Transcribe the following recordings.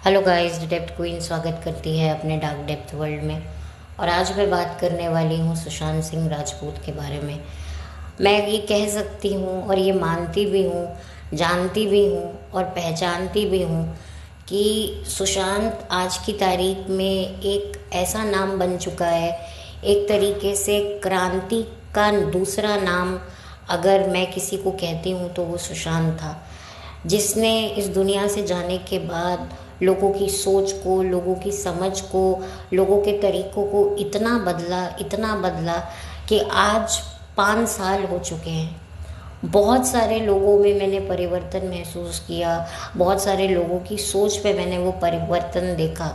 Hello guys, depth queen स्वागत करती है अपने डार्क डेप्थ वर्ल्ड में। और आज मैं बात करने वाली हूँ सुशांत सिंह राजपूत के बारे में। मैं ये कह सकती हूँ और ये मानती भी हूँ, जानती भी हूँ और पहचानती भी हूँ कि सुशांत आज की तारीख में एक ऐसा नाम बन चुका है, एक तरीके से क्रांति का दूसरा नाम अगर मैं किसी को कहती हूँ तो वो सुशांत था, जिसने इस दुनिया से जाने के बाद लोगों की सोच को, लोगों की समझ को, लोगों के तरीक़ों को इतना बदला कि आज 5 साल हो चुके हैं। बहुत सारे लोगों में मैंने परिवर्तन महसूस किया, बहुत सारे लोगों की सोच पे मैंने वो परिवर्तन देखा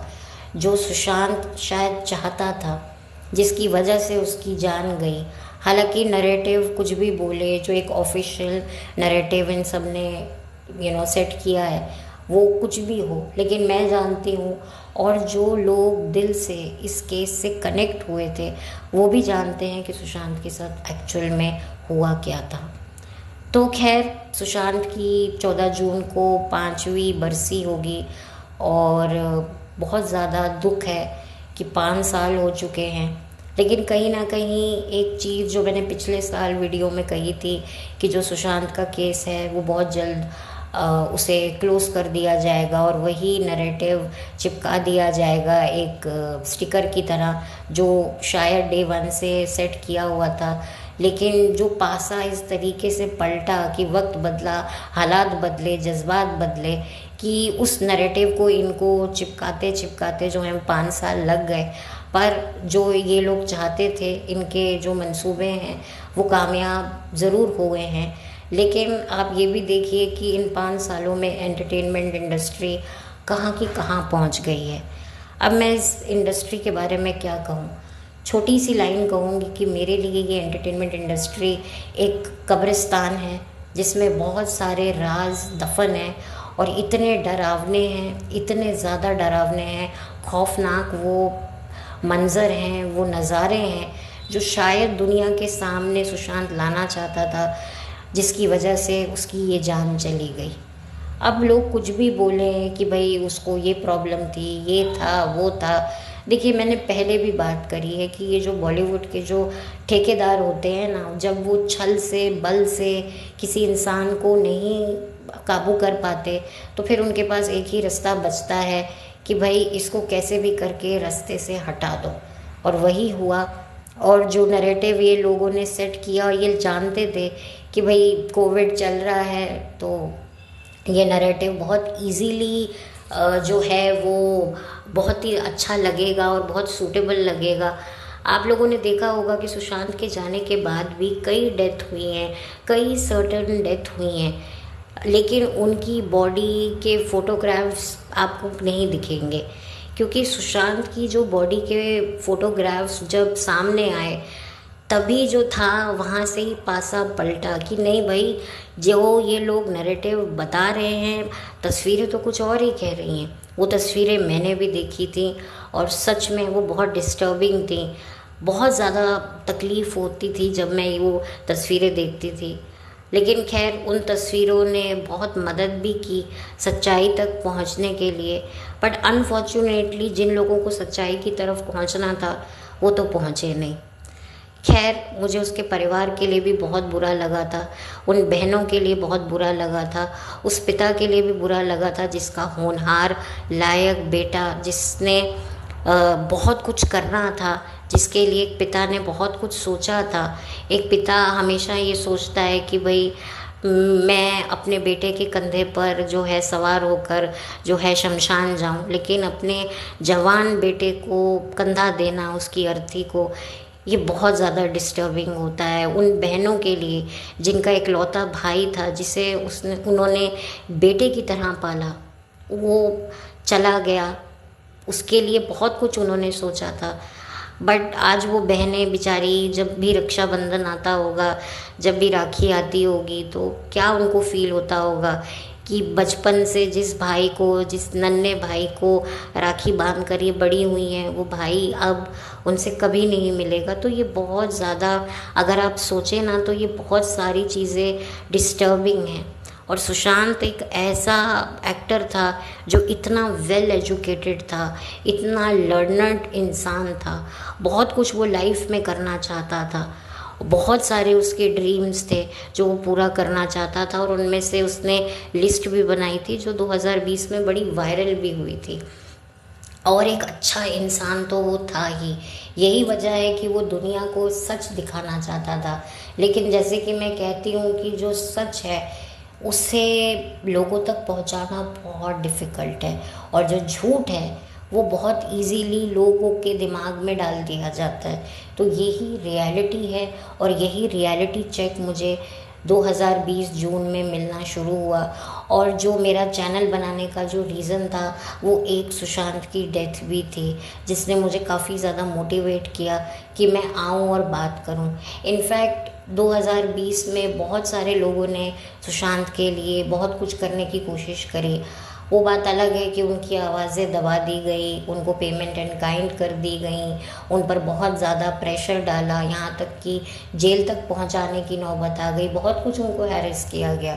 जो सुशांत शायद चाहता था, जिसकी वजह से उसकी जान गई। हालांकि नैरेटिव कुछ भी बोले, जो एक ऑफिशियल नैरेटिव इन सब ने सेट किया है वो कुछ भी हो, लेकिन मैं जानती हूँ और जो लोग दिल से इस केस से कनेक्ट हुए थे वो भी जानते हैं कि सुशांत के साथ एक्चुअल में हुआ क्या था। तो खैर, सुशांत की 14 जून को 5वीं बरसी होगी और बहुत ज़्यादा दुख है कि 5 साल हो चुके हैं। लेकिन कहीं ना कहीं एक चीज़ जो मैंने पिछले साल वीडियो में कही थी कि जो सुशांत का केस है वो बहुत जल्द उसे क्लोज कर दिया जाएगा और वही नैरेटिव चिपका दिया जाएगा एक स्टिकर की तरह, जो शायद डे 1 से सेट किया हुआ था। लेकिन जो पासा इस तरीके से पलटा कि वक्त बदला, हालात बदले, जज्बात बदले, कि उस नैरेटिव को इनको चिपकाते चिपकाते जो है 5 साल लग गए। पर जो ये लोग चाहते थे, इनके जो मंसूबे हैं वो कामयाब ज़रूर हुए हैं। लेकिन आप ये भी देखिए कि इन 5 सालों में एंटरटेनमेंट इंडस्ट्री कहाँ की कहाँ पहुँच गई है। अब मैं इस इंडस्ट्री के बारे में क्या कहूँ, छोटी सी लाइन कहूँगी कि मेरे लिए ये एंटरटेनमेंट इंडस्ट्री एक कब्रिस्तान है जिसमें बहुत सारे राज दफन हैं और इतने डरावने हैं, इतने ज़्यादा डरावने हैं, खौफनाक वो मंज़र हैं, वो नज़ारे हैं जो शायद दुनिया के सामने सुशांत लाना चाहता था, जिसकी वजह से उसकी ये जान चली गई। अब लोग कुछ भी बोले कि भाई उसको ये प्रॉब्लम थी, ये था, वो था। देखिए, मैंने पहले भी बात करी है कि ये जो बॉलीवुड के जो ठेकेदार होते हैं ना, जब वो छल से, बल से किसी इंसान को नहीं काबू कर पाते तो फिर उनके पास एक ही रास्ता बचता है कि भाई इसको कैसे भी करके रास्ते से हटा दो। और वही हुआ। और जो नैरेटिव ये लोगों ने सेट किया, और ये जानते थे कि भाई कोविड चल रहा है तो ये नैरेटिव बहुत इजीली जो है वो बहुत ही अच्छा लगेगा और बहुत सूटेबल लगेगा। आप लोगों ने देखा होगा कि सुशांत के जाने के बाद भी कई डेथ हुई हैं, कई सर्टेन डेथ हुई हैं, लेकिन उनकी बॉडी के फ़ोटोग्राफ्स आपको नहीं दिखेंगे, क्योंकि सुशांत की जो बॉडी के फ़ोटोग्राफ्स जब सामने आए तभी जो था वहाँ से ही पासा पलटा कि नहीं भाई, जो ये लोग नैरेटिव बता रहे हैं, तस्वीरें तो कुछ और ही कह रही हैं। वो तस्वीरें मैंने भी देखी थी और सच में वो बहुत डिस्टर्बिंग थी। बहुत ज़्यादा तकलीफ़ होती थी जब मैं वो तस्वीरें देखती थी। लेकिन खैर, उन तस्वीरों ने बहुत मदद भी की सच्चाई तक पहुंचने के लिए। बट अनफॉर्चुनेटली जिन लोगों को सच्चाई की तरफ पहुंचना था वो तो पहुंचे नहीं। खैर, मुझे उसके परिवार के लिए भी बहुत बुरा लगा था, उन बहनों के लिए बहुत बुरा लगा था, उस पिता के लिए भी बुरा लगा था जिसका होनहार लायक बेटा, जिसने बहुत कुछ करना था, जिसके लिए एक पिता ने बहुत कुछ सोचा था। एक पिता हमेशा ये सोचता है कि भाई मैं अपने बेटे के कंधे पर जो है सवार होकर जो है शमशान जाऊं, लेकिन अपने जवान बेटे को कंधा देना, उसकी अर्थी को, ये बहुत ज़्यादा डिस्टर्बिंग होता है उन बहनों के लिए जिनका इकलौता भाई था, जिसे उन्होंने बेटे की तरह पाला, वो चला गया। उसके लिए बहुत कुछ उन्होंने सोचा था। बट आज वो बहनें बेचारी, जब भी रक्षाबंधन आता होगा, जब भी राखी आती होगी, तो क्या उनको फील होता होगा कि बचपन से जिस भाई को, जिस नन्हे भाई को राखी बांध कर ये बड़ी हुई हैं, वो भाई अब उनसे कभी नहीं मिलेगा। तो ये बहुत ज़्यादा, अगर आप सोचें ना, तो ये बहुत सारी चीज़ें डिस्टर्बिंग हैं। और सुशांत एक ऐसा एक्टर था जो इतना वेल एजुकेटेड था, इतना लर्नड इंसान था, बहुत कुछ वो लाइफ में करना चाहता था, बहुत सारे उसके ड्रीम्स थे जो वो पूरा करना चाहता था, और उनमें से उसने लिस्ट भी बनाई थी जो 2020 में बड़ी वायरल भी हुई थी। और एक अच्छा इंसान तो वो था ही, यही वजह है कि वो दुनिया को सच दिखाना चाहता था। लेकिन जैसे कि मैं कहती हूँ कि जो सच है उसे लोगों तक पहुँचाना बहुत डिफ़िकल्ट है, और जो झूठ है वो बहुत इजीली लोगों के दिमाग में डाल दिया जाता है। तो यही रियलिटी है, और यही रियलिटी चेक मुझे 2020 जून में मिलना शुरू हुआ। और जो मेरा चैनल बनाने का जो रीज़न था वो एक सुशांत की डेथ भी थी, जिसने मुझे काफ़ी ज़्यादा मोटिवेट किया कि मैं आऊँ और बात करूँ। इनफैक्ट 2020 में बहुत सारे लोगों ने सुशांत के लिए बहुत कुछ करने की कोशिश करी। वो बात अलग है कि उनकी आवाज़ें दबा दी गई, उनको पेमेंट एंड काइंड कर दी गई, उन पर बहुत ज़्यादा प्रेशर डाला, यहाँ तक कि जेल तक पहुँचाने की नौबत आ गई, बहुत कुछ उनको हैरेस किया गया।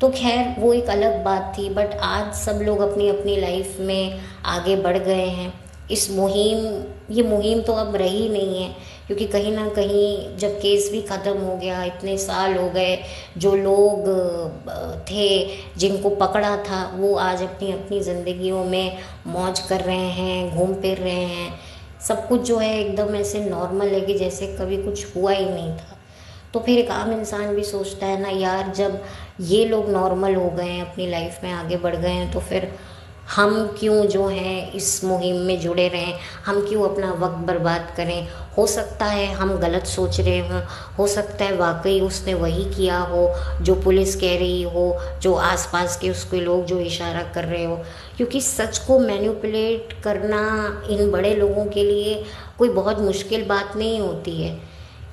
तो खैर वो एक अलग बात थी, बट आज सब लोग अपनी अपनी लाइफ में आगे बढ़ गए हैं। ये मुहिम तो अब रही नहीं है, क्योंकि कहीं ना कहीं जब केस भी ख़त्म हो गया, इतने साल हो गए, जो लोग थे जिनको पकड़ा था वो आज अपनी अपनी ज़िंदगियों में मौज कर रहे हैं, घूम फिर रहे हैं। सब कुछ जो है एकदम ऐसे नॉर्मल है कि जैसे कभी कुछ हुआ ही नहीं था। तो फिर एक आम इंसान भी सोचता है ना यार, जब ये लोग नॉर्मल हो गए हैं, अपनी लाइफ में आगे बढ़ गए हैं, तो फिर हम क्यों जो हैं इस मुहिम में जुड़े रहें, हम क्यों अपना वक्त बर्बाद करें। हो सकता है हम गलत सोच रहे हों, हो सकता है वाकई उसने वही किया हो जो पुलिस कह रही हो, जो आसपास के उसके लोग जो इशारा कर रहे हो, क्योंकि सच को मैनिपुलेट करना इन बड़े लोगों के लिए कोई बहुत मुश्किल बात नहीं होती है।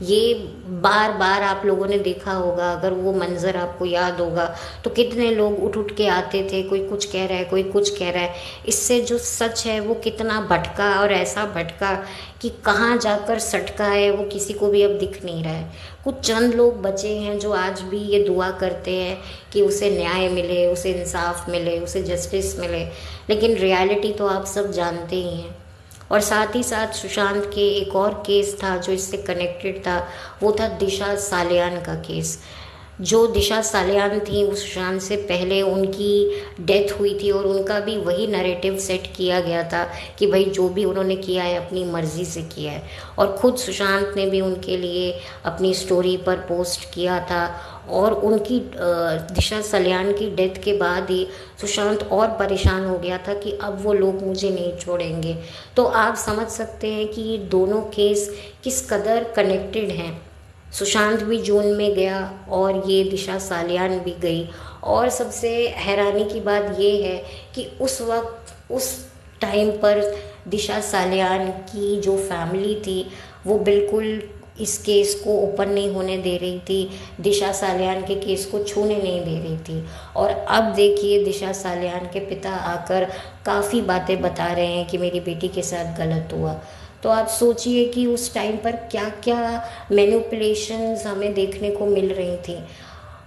ये बार बार आप लोगों ने देखा होगा, अगर वो मंज़र आपको याद होगा तो कितने लोग उठ उठ के आते थे, कोई कुछ कह रहा है, कोई कुछ कह रहा है। इससे जो सच है वो कितना भटका, और ऐसा भटका कि कहाँ जाकर सटका है वो किसी को भी अब दिख नहीं रहा है। कुछ चंद लोग बचे हैं जो आज भी ये दुआ करते हैं कि उसे न्याय मिले, उसे इंसाफ मिले, उसे जस्टिस मिले, लेकिन रियलिटी तो आप सब जानते ही हैं। और साथ ही साथ सुशांत के एक और केस था जो इससे कनेक्टेड था, वो था दिशा सालियान का केस। जो दिशा सालियान थी वो सुशांत से पहले उनकी डेथ हुई थी, और उनका भी वही नैरेटिव सेट किया गया था कि भाई जो भी उन्होंने किया है अपनी मर्ज़ी से किया है। और ख़ुद सुशांत ने भी उनके लिए अपनी स्टोरी पर पोस्ट किया था, और उनकी दिशा सालियान की डेथ के बाद ही सुशांत और परेशान हो गया था कि अब वो लोग मुझे नहीं छोड़ेंगे। तो आप समझ सकते हैं कि ये दोनों केस किस कदर कनेक्टेड हैं। सुशांत भी जून में गया और ये दिशा सालियान भी गई। और सबसे हैरानी की बात ये है कि उस वक्त उस टाइम पर दिशा सालियान की जो फैमिली थी वो बिल्कुल इस केस को ओपन नहीं होने दे रही थी, दिशा सालियान के केस को छूने नहीं दे रही थी। और अब देखिए दिशा सालियान के पिता आकर काफ़ी बातें बता रहे हैं कि मेरी बेटी के साथ गलत हुआ। तो आप सोचिए कि उस टाइम पर क्या क्या मैनिपुलेशंस हमें देखने को मिल रही थी।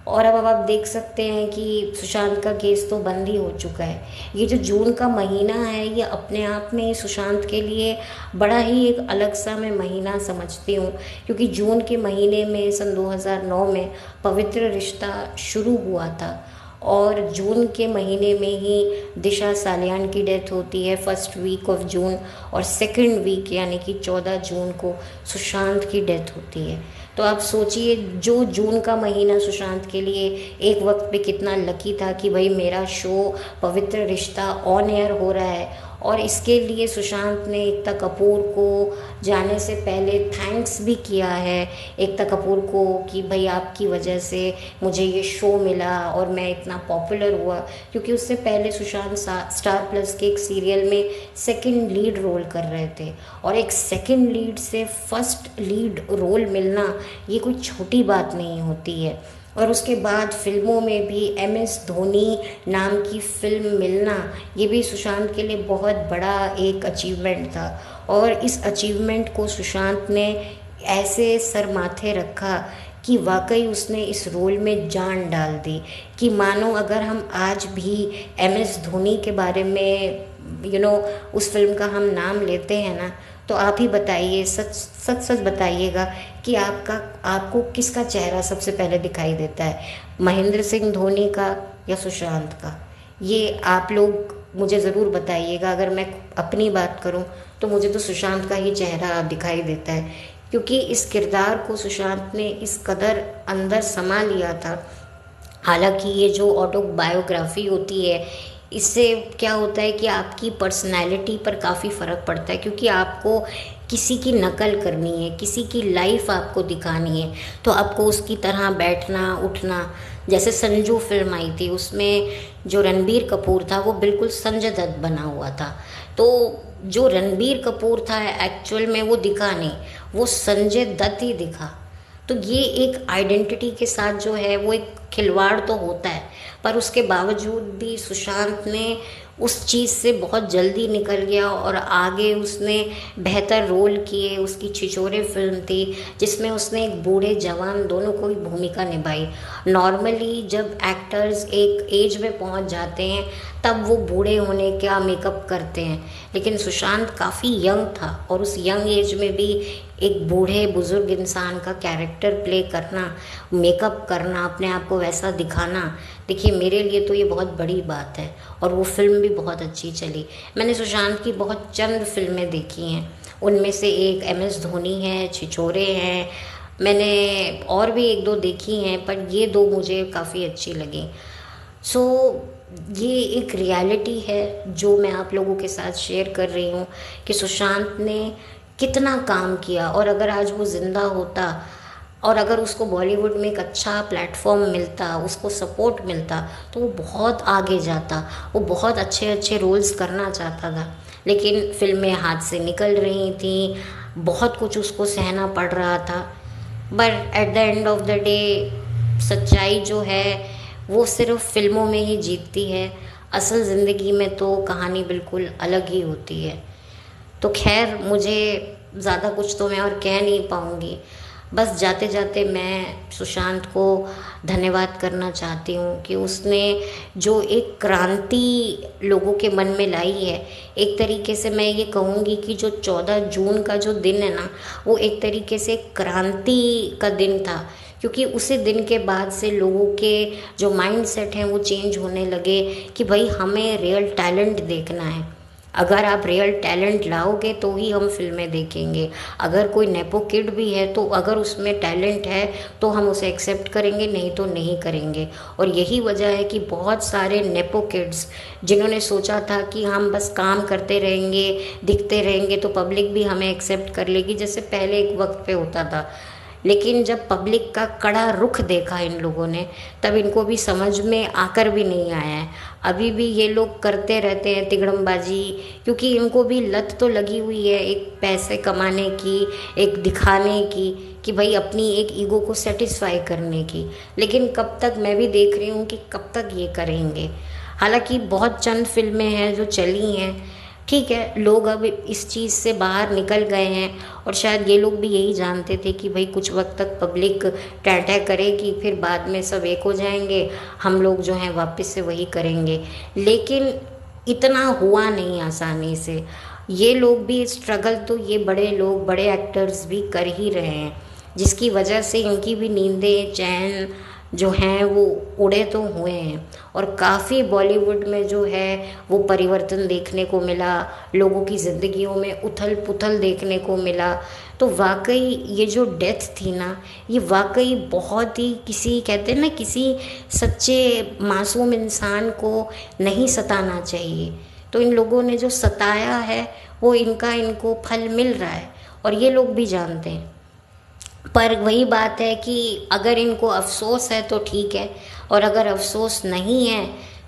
और अब आप देख सकते हैं कि सुशांत का केस तो बंद ही हो चुका है। ये जो जून का महीना है ये अपने आप में सुशांत के लिए बड़ा ही एक अलग सा मैं महीना समझती हूँ, क्योंकि जून के महीने में सन 2009 में पवित्र रिश्ता शुरू हुआ था, और जून के महीने में ही दिशा सालियान की डेथ होती है फर्स्ट वीक ऑफ जून, और सेकंड वीक यानी कि 14 जून को सुशांत की डेथ होती है। तो आप सोचिए जो जून का महीना सुशांत के लिए एक वक्त पे कितना लकी था कि भाई मेरा शो पवित्र रिश्ता ऑन एयर हो रहा है, और इसके लिए सुशांत ने एकता कपूर को जाने से पहले थैंक्स भी किया है एकता कपूर को कि भाई आपकी वजह से मुझे ये शो मिला और मैं इतना पॉपुलर हुआ। क्योंकि उससे पहले सुशांत स्टार प्लस के एक सीरियल में सेकंड लीड रोल कर रहे थे, और एक सेकंड लीड से फर्स्ट लीड रोल मिलना ये कोई छोटी बात नहीं होती है। और उसके बाद फिल्मों में भी MS धोनी नाम की फिल्म मिलना ये भी सुशांत के लिए बहुत बड़ा एक अचीवमेंट था। और इस अचीवमेंट को सुशांत ने ऐसे सर माथे रखा कि वाकई उसने इस रोल में जान डाल दी, कि मानो अगर हम आज भी MS धोनी के बारे में उस फिल्म का हम नाम लेते हैं ना, तो आप ही बताइए, सच सच सच बताइएगा कि आपको किसका चेहरा सबसे पहले दिखाई देता है, महेंद्र सिंह धोनी का या सुशांत का? ये आप लोग मुझे ज़रूर बताइएगा। अगर मैं अपनी बात करूं तो मुझे तो सुशांत का ही चेहरा दिखाई देता है, क्योंकि इस किरदार को सुशांत ने इस कदर अंदर समा लिया था। हालांकि ये जो ऑटोबायोग्राफी होती है, इससे क्या होता है कि आपकी पर्सनैलिटी पर काफ़ी फ़र्क पड़ता है, क्योंकि आपको किसी की नकल करनी है, किसी की लाइफ आपको दिखानी है, तो आपको उसकी तरह बैठना उठना। जैसे संजू फिल्म आई थी, उसमें जो रणबीर कपूर था वो बिल्कुल संजय दत्त बना हुआ था, तो जो रणबीर कपूर था एक्चुअल में वो दिखा नहीं, वो संजय दत्त ही दिखा। तो ये एक आइडेंटिटी के साथ जो है वो एक खिलवाड़ तो होता है, पर उसके बावजूद भी सुशांत ने उस चीज़ से बहुत जल्दी निकल गया और आगे उसने बेहतर रोल किए। उसकी छिछोरे फिल्म थी जिसमें उसने एक बूढ़े जवान दोनों को ही भूमिका निभाई। नॉर्मली जब एक्टर्स एक एज में पहुंच जाते हैं तब वो बूढ़े होने का मेकअप करते हैं, लेकिन सुशांत काफ़ी यंग था और उस यंग एज में भी एक बूढ़े बुजुर्ग इंसान का कैरेक्टर प्ले करना, मेकअप करना, अपने आप को वैसा दिखाना, देखिए मेरे लिए तो ये बहुत बड़ी बात है। और वो फिल्म भी बहुत अच्छी चली। मैंने सुशांत की बहुत चंद फिल्में देखी हैं, उनमें से एक MS धोनी है, छिछोरे हैं, मैंने और भी एक दो देखी हैं, पर ये दो मुझे काफ़ी अच्छी लगी। सो ये एक रियलिटी है जो मैं आप लोगों के साथ शेयर कर रही हूँ कि सुशांत ने कितना काम किया, और अगर आज वो ज़िंदा होता और अगर उसको बॉलीवुड में एक अच्छा प्लेटफॉर्म मिलता, उसको सपोर्ट मिलता, तो वो बहुत आगे जाता। वो बहुत अच्छे अच्छे रोल्स करना चाहता था, लेकिन फिल्में हाथ से निकल रही थी, बहुत कुछ उसको सहना पड़ रहा था। But at the end of the day सच्चाई जो है वो सिर्फ फिल्मों में ही जीतती है, असल ज़िंदगी में तो कहानी बिल्कुल अलग ही होती है। तो खैर, मुझे ज़्यादा कुछ तो मैं और कह नहीं पाऊँगी, बस जाते जाते मैं सुशांत को धन्यवाद करना चाहती हूँ कि उसने जो एक क्रांति लोगों के मन में लाई है। एक तरीके से मैं ये कहूँगी कि जो 14 जून का जो दिन है ना, वो एक तरीके से क्रांति का दिन था, क्योंकि उसी दिन के बाद से लोगों के जो माइंड सेट हैं वो चेंज होने लगे कि भाई हमें रियल टैलेंट देखना है। अगर आप रियल टैलेंट लाओगे तो ही हम फिल्में देखेंगे। अगर कोई नेपो किड भी है तो अगर उसमें टैलेंट है तो हम उसे एक्सेप्ट करेंगे, नहीं तो नहीं करेंगे। और यही वजह है कि बहुत सारे नेपो किड्स जिन्होंने सोचा था कि हम बस काम करते रहेंगे, दिखते रहेंगे तो पब्लिक भी हमें एक्सेप्ट कर लेगी, जैसे पहले एक वक्त पे होता था, लेकिन जब पब्लिक का कड़ा रुख देखा इन लोगों ने, तब इनको भी समझ में आकर भी नहीं आया है। अभी भी ये लोग करते रहते हैं तिगड़मबाजी, क्योंकि इनको भी लत तो लगी हुई है एक पैसे कमाने की, एक दिखाने की, कि भाई अपनी एक ईगो को सेटिस्फाई करने की। लेकिन कब तक, मैं भी देख रही हूँ कि कब तक ये करेंगे। हालांकि बहुत चंद फिल्में हैं जो चली हैं, ठीक है, लोग अब इस चीज़ से बाहर निकल गए हैं, और शायद ये लोग भी यही जानते थे कि भाई कुछ वक्त तक पब्लिक टैं करेगी, फिर बाद में सब एक हो जाएंगे, हम लोग जो हैं वापस से वही करेंगे। लेकिन इतना हुआ नहीं आसानी से। ये लोग भी स्ट्रगल तो ये बड़े लोग, बड़े एक्टर्स भी कर ही रहे हैं, जिसकी वजह से इनकी भी नींदें चैन जो हैं वो उड़े तो हुए हैं। और काफ़ी बॉलीवुड में जो है वो परिवर्तन देखने को मिला, लोगों की ज़िंदगियों में उथल पुथल देखने को मिला। तो वाकई ये जो डेथ थी ना, ये वाकई बहुत ही, किसी कहते हैं ना, किसी सच्चे मासूम इंसान को नहीं सताना चाहिए। तो इन लोगों ने जो सताया है वो इनको फल मिल रहा है, और ये लोग भी जानते हैं। पर वही बात है कि अगर इनको अफसोस है तो ठीक है, और अगर अफसोस नहीं है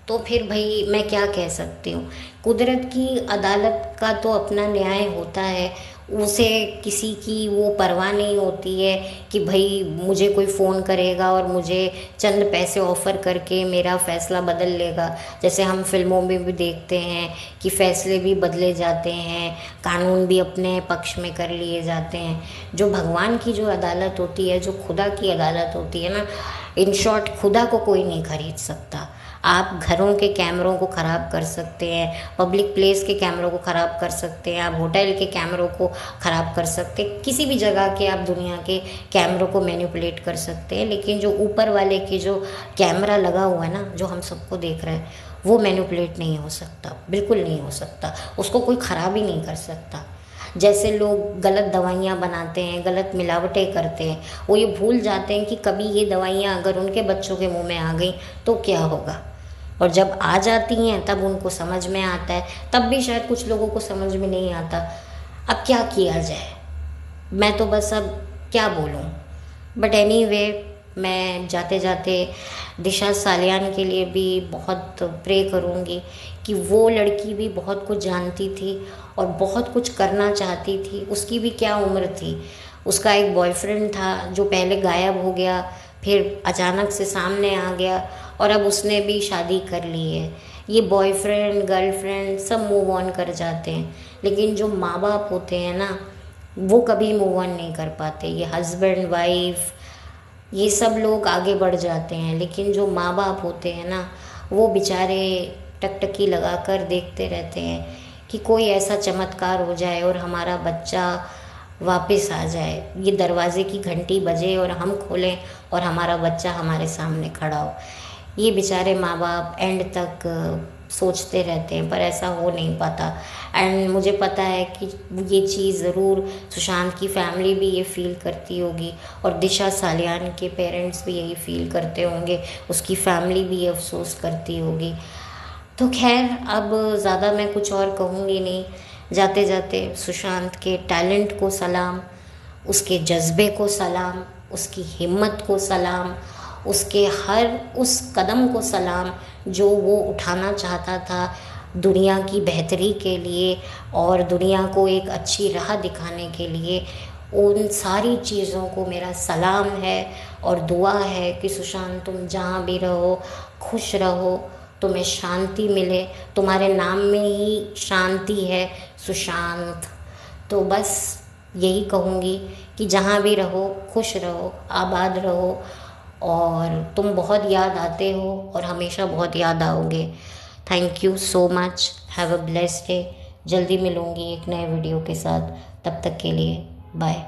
तो फिर भाई मैं क्या कह सकती हूँ। कुदरत की अदालत का तो अपना न्याय होता है, उसे किसी की वो परवाह नहीं होती है कि भाई मुझे कोई फ़ोन करेगा और मुझे चंद पैसे ऑफ़र करके मेरा फ़ैसला बदल लेगा। जैसे हम फिल्मों में भी देखते हैं कि फ़ैसले भी बदले जाते हैं, कानून भी अपने पक्ष में कर लिए जाते हैं। जो भगवान की जो अदालत होती है, जो खुदा की अदालत होती है ना, इन शॉर्ट खुदा को कोई नहीं खरीद सकता। आप घरों के कैमरों को ख़राब कर सकते हैं, पब्लिक प्लेस के कैमरों को ख़राब कर सकते हैं, आप होटल के कैमरों को ख़राब कर सकते हैं, किसी भी जगह के आप दुनिया के कैमरों को मैनिपुलेट कर सकते हैं, लेकिन जो ऊपर वाले की जो कैमरा लगा हुआ है ना, जो हम सबको देख रहे हैं, वो मैनिपुलेट नहीं हो सकता, बिल्कुल नहीं हो सकता। उसको कोई ख़राब ही नहीं कर सकता। जैसे लोग गलत दवाइयाँ बनाते हैं, गलत मिलावटें करते हैं, वो ये भूल जाते हैं कि कभी ये दवाइयाँ अगर उनके बच्चों के मुंह में आ गई तो क्या होगा। और जब आ जाती हैं तब उनको समझ में आता है, तब भी शायद कुछ लोगों को समझ में नहीं आता। अब क्या किया जाए, मैं तो बस अब क्या बोलूँ। बट एनीवे, मैं जाते जाते दिशा सालियान के लिए भी बहुत प्रे करूँगी कि वो लड़की भी बहुत कुछ जानती थी और बहुत कुछ करना चाहती थी। उसकी भी क्या उम्र थी, उसका एक बॉयफ्रेंड था जो पहले गायब हो गया, फिर अचानक से सामने आ गया और अब उसने भी शादी कर ली है। ये बॉयफ्रेंड गर्लफ्रेंड सब मूव ऑन कर जाते हैं, लेकिन जो माँ बाप होते हैं ना, वो कभी मूव ऑन नहीं कर पाते। ये हस्बैंड वाइफ ये सब लोग आगे बढ़ जाते हैं, लेकिन जो माँ बाप होते हैं ना, वो बेचारे टकटकी लगा कर देखते रहते हैं कि कोई ऐसा चमत्कार हो जाए और हमारा बच्चा वापस आ जाए, ये दरवाजे की घंटी बजे और हम खोलें और हमारा बच्चा हमारे सामने खड़ा हो। ये बेचारे माँ बाप एंड तक सोचते रहते हैं, पर ऐसा हो नहीं पाता। एंड मुझे पता है कि ये चीज़ ज़रूर सुशांत की फैमिली भी ये फील करती होगी और दिशा सालियान के पेरेंट्स भी यही फील करते होंगे, उसकी फैमिली भी ये अफसोस करती होगी। तो खैर, अब ज़्यादा मैं कुछ और कहूँगी नहीं। जाते जाते सुशांत के टैलेंट को सलाम, उसके जज्बे को सलाम, उसकी हिम्मत को सलाम, उसके हर उस कदम को सलाम जो वो उठाना चाहता था दुनिया की बेहतरी के लिए और दुनिया को एक अच्छी राह दिखाने के लिए। उन सारी चीज़ों को मेरा सलाम है और दुआ है कि सुशांत, तुम जहाँ भी रहो खुश रहो, तुम्हें शांति मिले। तुम्हारे नाम में ही शांति है, सुशांत। तो बस यही कहूँगी कि जहाँ भी रहो खुश रहो, आबाद रहो, और तुम बहुत याद आते हो और हमेशा बहुत याद आओगे। Thank you so much, have a blessed day. जल्दी मिलूँगी एक नए वीडियो के साथ, तब तक के लिए बाय।